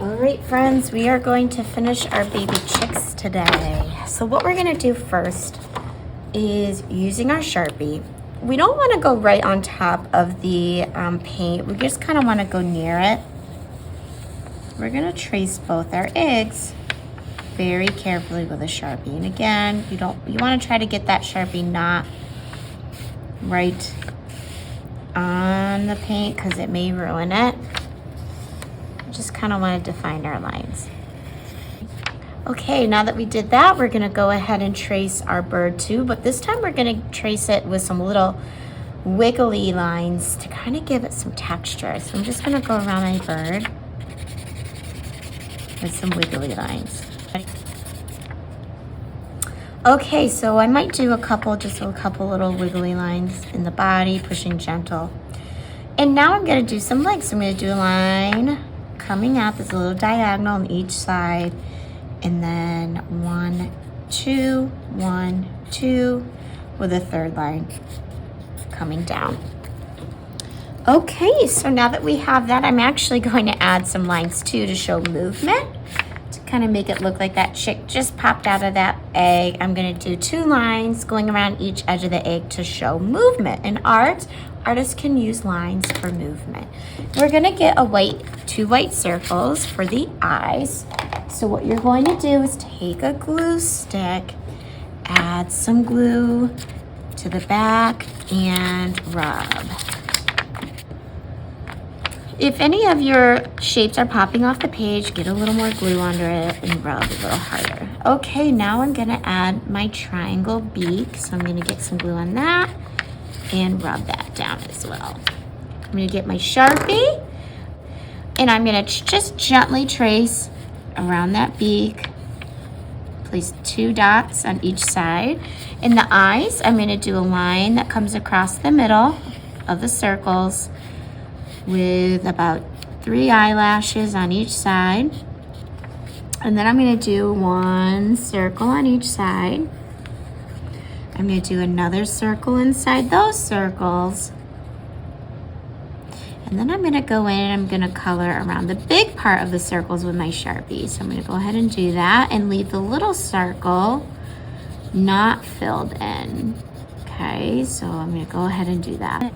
All right, friends, we are going to finish our baby chicks today. So what we're gonna do first is using our Sharpie. We don't wanna go right on top of the paint. We just kinda wanna go near it. We're gonna trace both our eggs very carefully with a Sharpie. And again, you wanna try to get that Sharpie not right on the paint because it may ruin it. Just kind of want to define our lines. Okay, now that we did that, we're going to go ahead and trace our bird too, but this time we're going to trace it with some little wiggly lines to kind of give it some texture. So I'm just going to go around my bird with some wiggly lines. Okay, so I might do just a couple little wiggly lines in the body, pushing gentle. And now I'm going to do some legs. So I'm going to do a line coming out, there's a little diagonal on each side, and then 1, 2, 1, 2, with a third line coming down. Okay, so now that we have that, I'm actually going to add some lines too to show movement, to kind of make it look like that chick just popped out of that egg. I'm going to do 2 lines going around each edge of the egg to show movement. In art, artists can use lines for movement. We're going to get 2 white circles for the eyes. So what you're going to do is take a glue stick, add some glue to the back, and rub. If any of your shapes are popping off the page, get a little more glue under it and rub a little harder. Okay, now I'm going to add my triangle beak. So I'm going to get some glue on that and rub that down as well. I'm going to get my Sharpie and I'm going to just gently trace around that beak. Place 2 dots on each side. In the eyes, I'm going to do a line that comes across the middle of the circles with about 3 eyelashes on each side. And then I'm going to do 1 circle on each side. I'm going to do another circle inside those circles. And then I'm going to go in and I'm going to color around the big part of the circles with my Sharpie. So I'm going to go ahead and do that and leave the little circle not filled in. Okay, so I'm going to go ahead and do that.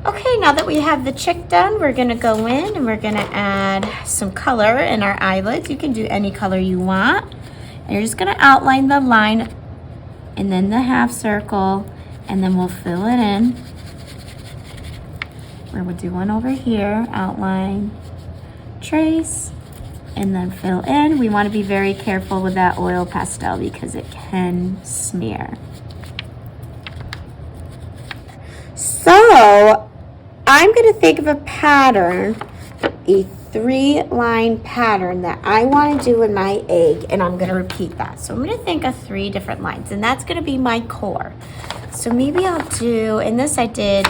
Okay, now that we have the chick done, we're going to go in and we're going to add some color in our eyelids. You can do any color you want. And you're just going to outline the line and then the half circle, and then we'll fill it in. Or we'll do one over here, outline, trace, and then fill in. We want to be very careful with that oil pastel because it can smear. So I'm going to think of a pattern, a 3-line pattern that I want to do in my egg, and I'm going to repeat that. So I'm going to think of 3 different lines, and that's going to be my core. So maybe I'll do, in this I did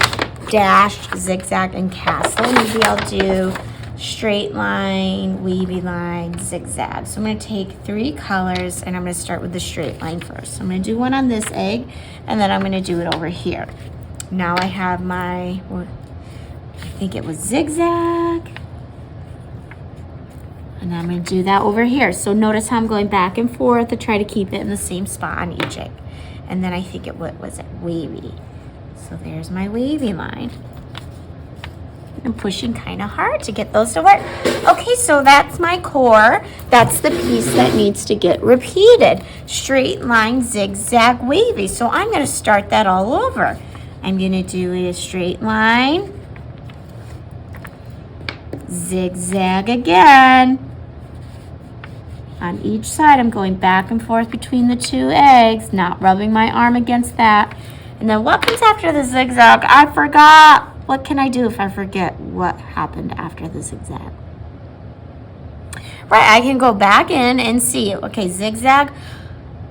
dash, zigzag, and castle. Maybe I'll do straight line, wavy line, zigzag. So I'm going to take 3 colors, and I'm going to start with the straight line first. So I'm going to do one on this egg, and then I'm going to do it over here. Now I have my, I think it was zigzag. And I'm going to do that over here. So notice how I'm going back and forth to try to keep it in the same spot on each egg. And then I think it was wavy. So there's my wavy line. I'm pushing kind of hard to get those to work. Okay, so that's my core. That's the piece that needs to get repeated. Straight line, zigzag, wavy. So I'm going to start that all over. I'm going to do a straight line, zigzag again. On each side, I'm going back and forth between the 2 eggs, not rubbing my arm against that. And then what comes after the zigzag? I forgot. What can I do if I forget what happened after the zigzag? Right, I can go back in and see. Okay, zigzag.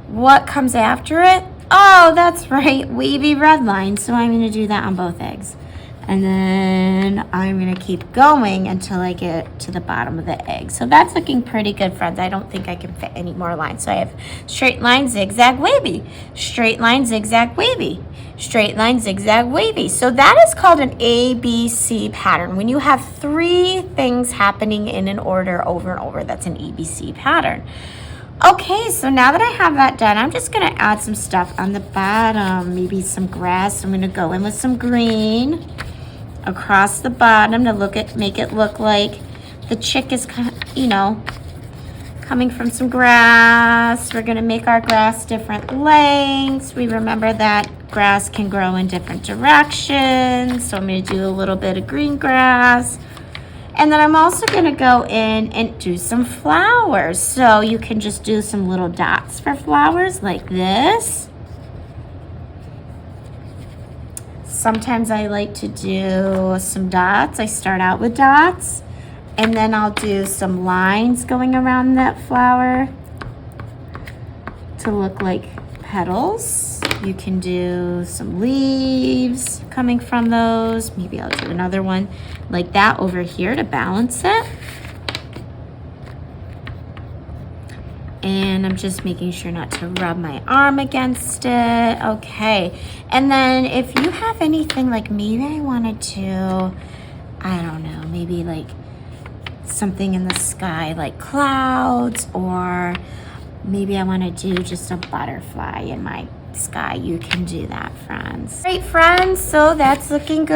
What comes after it? Oh, that's right, wavy red line. So I'm going to do that on both eggs. And then I'm gonna keep going until I get to the bottom of the egg. So that's looking pretty good, friends. I don't think I can fit any more lines. So I have straight line, zigzag, wavy, straight line, zigzag, wavy, straight line, zigzag, wavy. So that is called an ABC pattern. When you have 3 things happening in an order over and over, that's an ABC pattern. Okay, so now that I have that done, I'm just gonna add some stuff on the bottom, maybe some grass. I'm gonna go in with some green across the bottom to make it look like the chick is, you know, coming from some grass. We're gonna make our grass different lengths. We remember that grass can grow in different directions. So I'm gonna do a little bit of green grass. And then I'm also gonna go in and do some flowers. So you can just do some little dots for flowers like this. Sometimes I like to do some dots. I start out with dots, and then I'll do some lines going around that flower to look like petals. You can do some leaves coming from those. Maybe I'll do another one like that over here to balance it. And I'm just making sure not to rub my arm against it. Okay, and then if you have anything, like maybe I wanted to, I don't know, maybe like something in the sky like clouds, or maybe I want to do just a butterfly in my sky. You can do that, friends. Great, friends, so that's looking good.